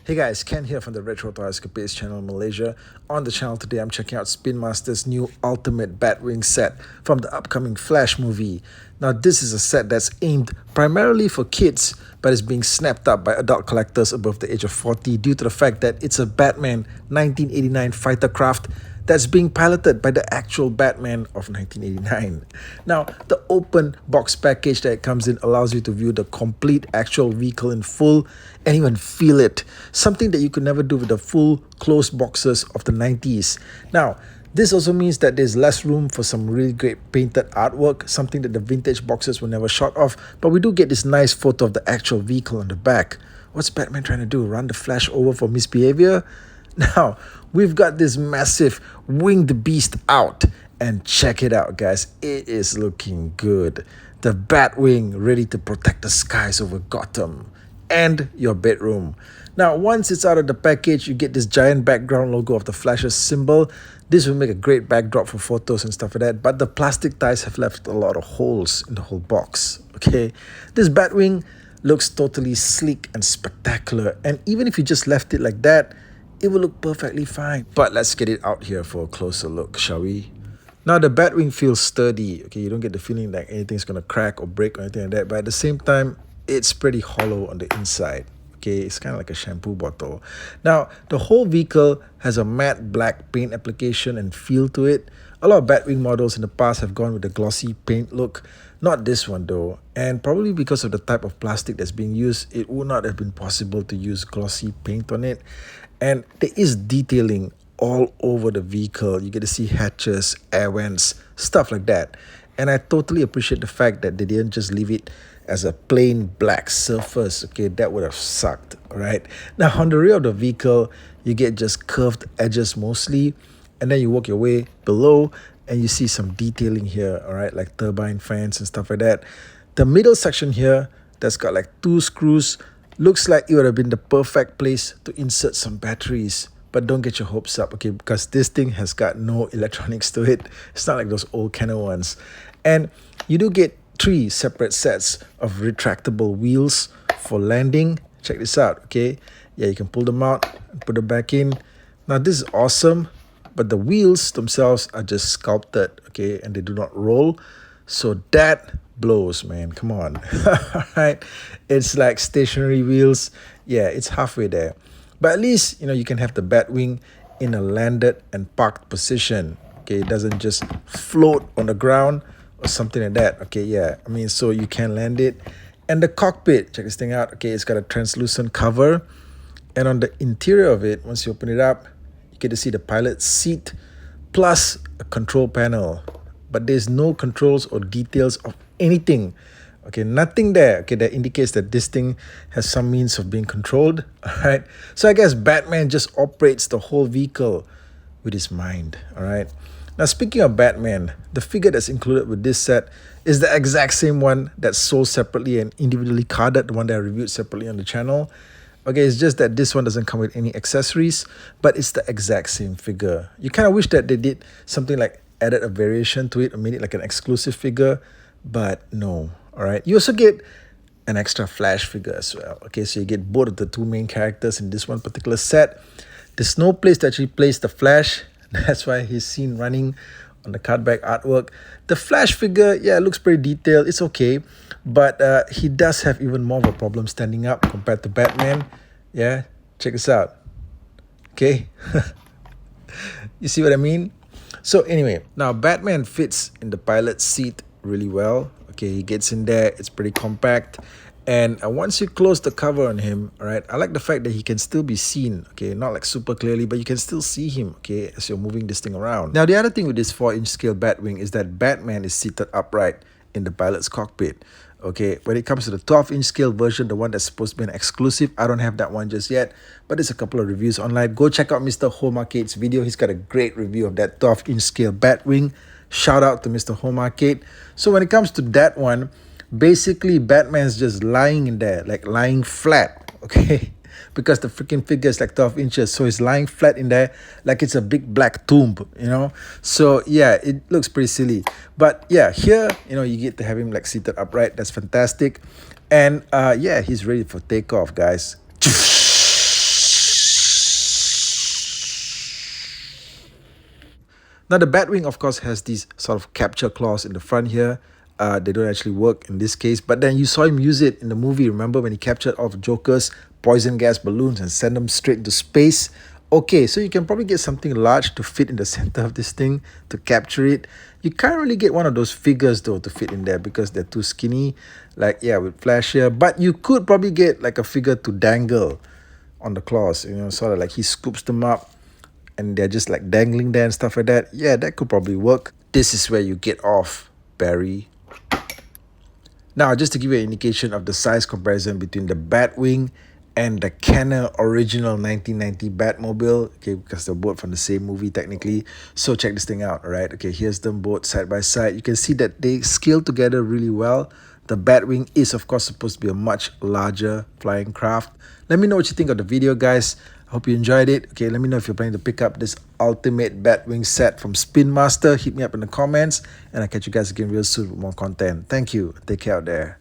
Hey guys, Ken here from the Retro Toy Escapades channel in Malaysia. On the channel today, I'm checking out Spin Master's new Ultimate Batwing set from the upcoming Flash movie. Now, this is a set that's aimed primarily for kids, but is being snapped up by adult collectors above the age of 40 due to the fact that it's a Batman 1989 fighter craft that's being piloted by the actual Batman of 1989. Now, the open box package that it comes in allows you to view the complete actual vehicle in full and even feel it, something that you could never do with the full closed boxes of the 90s. Now, this also means that there's less room for some really great painted artwork, something that the vintage boxes were never shot of, but we do get this nice photo of the actual vehicle on the back. What's Batman trying to do? Run the Flash over for misbehavior? Now, we've got this massive winged beast out, and check it out, guys. It is looking good. The Batwing ready to protect the skies over Gotham and your bedroom. Now, once it's out of the package, you get this giant background logo of the Flash's symbol. This will make a great backdrop for photos and stuff like that, but the plastic ties have left a lot of holes in the whole box, okay? This Batwing looks totally sleek and spectacular, and even if you just left it like that, it will look perfectly fine. But let's get it out here for a closer look, shall we? Now, the Batwing feels sturdy, okay? You don't get the feeling like anything's gonna crack or break or anything like that, but at the same time, it's pretty hollow on the inside. Okay, it's kind of like a shampoo bottle. Now, the whole vehicle has a matte black paint application and feel to it. A lot of Batwing models in the past have gone with the glossy paint look. Not this one though. And probably because of the type of plastic that's being used, it would not have been possible to use glossy paint on it. And there is detailing all over the vehicle. You get to see hatches, air vents, stuff like that. And I totally appreciate the fact that they didn't just leave it as a plain black surface. Okay, that would have sucked, right? Now, on the rear of the vehicle, you get just curved edges mostly, and then you work your way below and you see some detailing here, all right, like turbine fans and stuff like that. The middle section here, that's got like two screws, looks like it would have been the perfect place to insert some batteries. But don't get your hopes up, okay, because this thing has got no electronics to it. It's not like those old Canon ones. And you do get 3 separate sets of retractable wheels for landing. Check this out, okay? Yeah, you can pull them out and put them back in. Now, this is awesome, but the wheels themselves are just sculpted, okay, and they do not roll. So that blows, man. Come on. All right, it's like stationary wheels. Yeah, it's halfway there. But at least, you can have the Batwing in a landed and parked position. Okay, it doesn't just float on the ground or something like that. Okay, yeah, I mean, so you can land it. And the cockpit, check this thing out. Okay, it's got a translucent cover, and on the interior of it, once you open it up, you get to see the pilot's seat plus a control panel, but there's no controls or details of anything. Okay, nothing there. Okay, that indicates that this thing has some means of being controlled. All right, so I guess Batman just operates the whole vehicle with his mind. All right. Now, speaking of Batman, the figure that's included with this set is the exact same one that's sold separately and individually carded, the one that I reviewed separately on the channel. Okay, it's just that this one doesn't come with any accessories, but it's the exact same figure. You kind of wish that they did something like added a variation to it or made it like an exclusive figure, but no. All right, you also get an extra Flash figure as well. Okay, so you get both of the 2 main characters in this one particular set. There's no place to actually place the Flash. That's why he's seen running on the cardback artwork. The Flash figure, yeah, it looks pretty detailed. It's okay. But he does have even more of a problem standing up compared to Batman. Yeah, check this out. Okay. You see what I mean? So anyway, now Batman fits in the pilot's seat really well. Okay, he gets in there. It's pretty compact. And once you close the cover on him, all right, I like the fact that he can still be seen, okay, not like super clearly, but you can still see him, okay, as you're moving this thing around. Now, the other thing with this 4-inch scale Batwing is that Batman is seated upright in the pilot's cockpit, okay. When it comes to the 12-inch scale version, the one that's supposed to be an exclusive, I don't have that one just yet, but there's a couple of reviews online. Go check out Mr. Home Arcade's video. He's got a great review of that 12-inch scale Batwing. Shout out to Mr. Home Arcade. So when it comes to that one, basically Batman's just lying in there, like lying flat, okay? Because the freaking figure is like 12 inches, so he's lying flat in there like it's a big black tomb, So yeah, it looks pretty silly. But yeah, here, you get to have him like seated upright. That's fantastic. And yeah, he's ready for takeoff, guys. Now, the Batwing, of course, has these sort of capture claws in the front here. They don't actually work in this case, but then you saw him use it in the movie. Remember when he captured all of Joker's poison gas balloons and sent them straight into space? Okay, so you can probably get something large to fit in the center of this thing to capture it. You can't really get one of those figures though to fit in there because they're too skinny, like yeah, with Flash here. But you could probably get like a figure to dangle on the claws, sort of like he scoops them up and they're just like dangling there and stuff like that. Yeah, that could probably work. This is where you get off, Barry. Now, just to give you an indication of the size comparison between the Batwing and the Kenner original 1990 Batmobile, okay, because they're both from the same movie technically. So check this thing out, all right? Okay, here's them both side by side. You can see that they scale together really well. The Batwing is, of course, supposed to be a much larger flying craft. Let me know what you think of the video, guys. I hope you enjoyed it. Okay, let me know if you're planning to pick up this ultimate Batwing set from Spin Master. Hit me up in the comments, and I'll catch you guys again real soon with more content. Thank you. Take care out there.